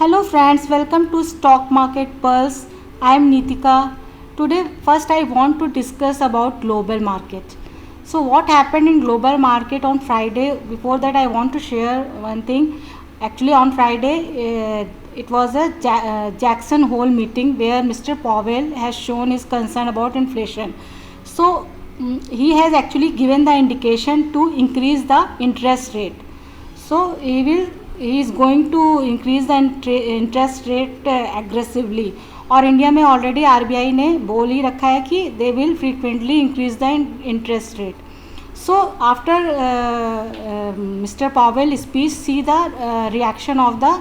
Hello friends, welcome to Stock Market Pulse. I am Nitika. Today first I want to discuss about global market. So what happened in global market on Friday? Before that I want to share one thing. Actually on Friday it was a Jackson Hole meeting where Mr. Powell has shown his concern about inflation. So he has actually given the indication to increase the interest rate. So he is going to increase the interest rate aggressively. और India में already RBI ने बोल ही रखा है कि they will frequently increase the interest rate. So after Mr. Powell speech, see the reaction of the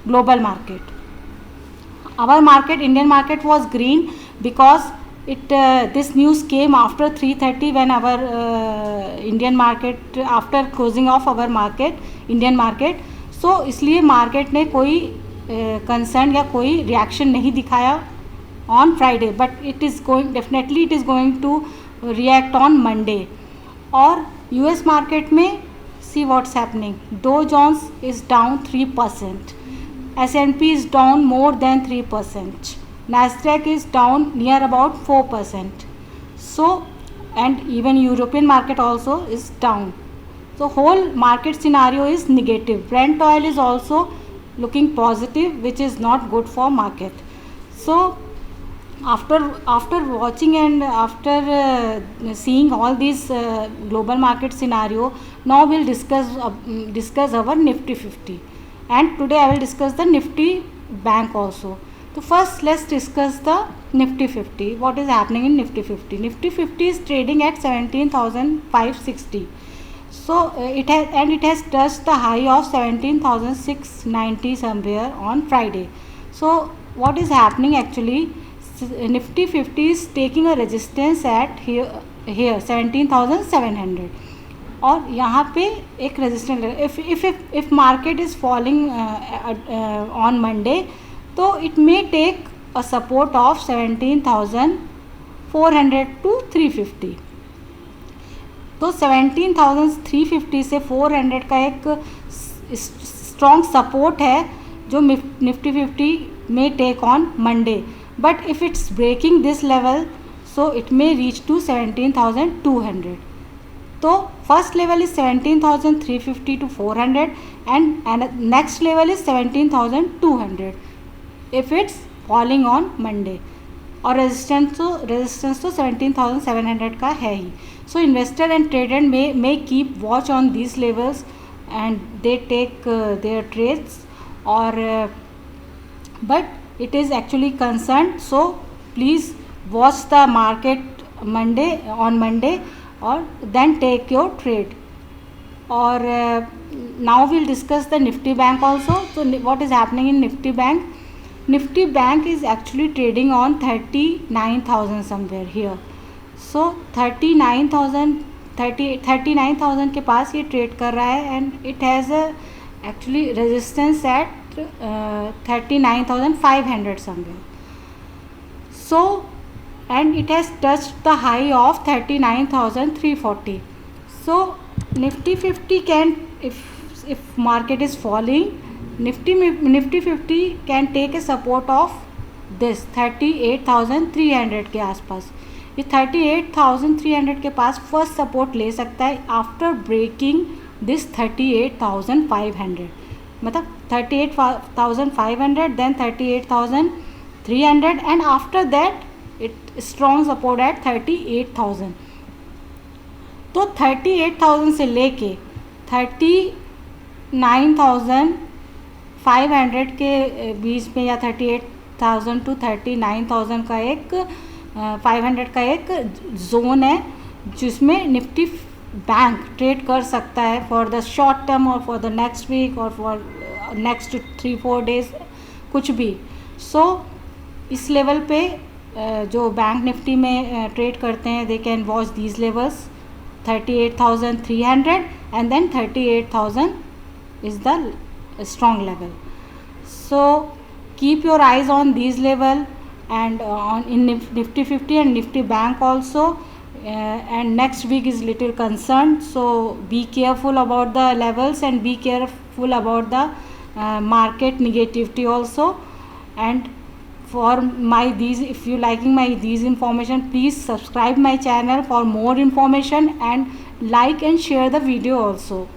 global market. Our market, Indian market, was green because this news came after 3:30 when our Indian market, after closing of our market, Indian market. So इसलिए market ने कोई concern या कोई reaction नहीं दिखाया on Friday, but it is going to react on Monday. और US market में see what's happening. Dow Jones is down 3%, S&P is down more than 3%, Nasdaq is down near about 4%. So and even European market also is down. So whole market scenario is negative. Brent oil is also looking positive, which is not good for market. So after watching and after seeing all these global market scenario, now we'll discuss our Nifty 50, and today I will discuss the Nifty Bank also. So first let's discuss the Nifty 50. What is happening in Nifty 50? Nifty 50 is trading at 17,560. So it has touched the high of 17,690 somewhere on Friday. So what is happening actually? Nifty 50 is taking a resistance at here 17,700. और यहाँ पे एक resistance. If market is falling on Monday, तो it may take a support of 17,400 to 350. तो 17,350 से 400 का एक strong support है जो निफ्टी 50 में take on Monday. But if it's breaking this level, so it may reach to 17,200. तो first level is 17,350 to 400 and next level is 17,200 if it's falling on Monday. और resistance तो 17,700 का है ही. So investor and trader may keep watch on these levels and they take their trades, or but it is actually concerned. So please watch the market on Monday or then take your trade. Or now we'll discuss the Nifty Bank also. So what is happening in Nifty Bank? Nifty Bank is actually trading on 39,000 somewhere here. So 39,000 के पास ये trade कर रहा है, and it has a actually resistance at 39,500 somewhere. So and it has touched the high of 39,340. So Nifty 50 can, if market is falling, Nifty 50 can take a support of this 38,300 के आसपास. ये 38,300 के पास first support ले सकता है after breaking this 38,500. मतलब 38,500 then 38,300 and after that it strong support at 38,000. तो 38,000 से लेके 39,500 के बीच में या 38,000 to 39,000 का एक 500 का एक जोन है जिसमें निफ्टी बैंक ट्रेड कर सकता है फॉर द शॉर्ट टर्म और फॉर द नेक्स्ट वीक और फॉर नेक्स्ट 3-4 डेज कुछ भी. सो इस लेवल पे जो बैंक निफ्टी में ट्रेड करते हैं, they can watch these levels 38,300 and then 38,000 is the strong level. So keep your eyes on these level and in Nifty 50 and Nifty Bank also. And next week is little concerned, so be careful about the levels and be careful about the market negativity also. And for my these, if you liking my these information, please subscribe my channel for more information, and like and share the video also.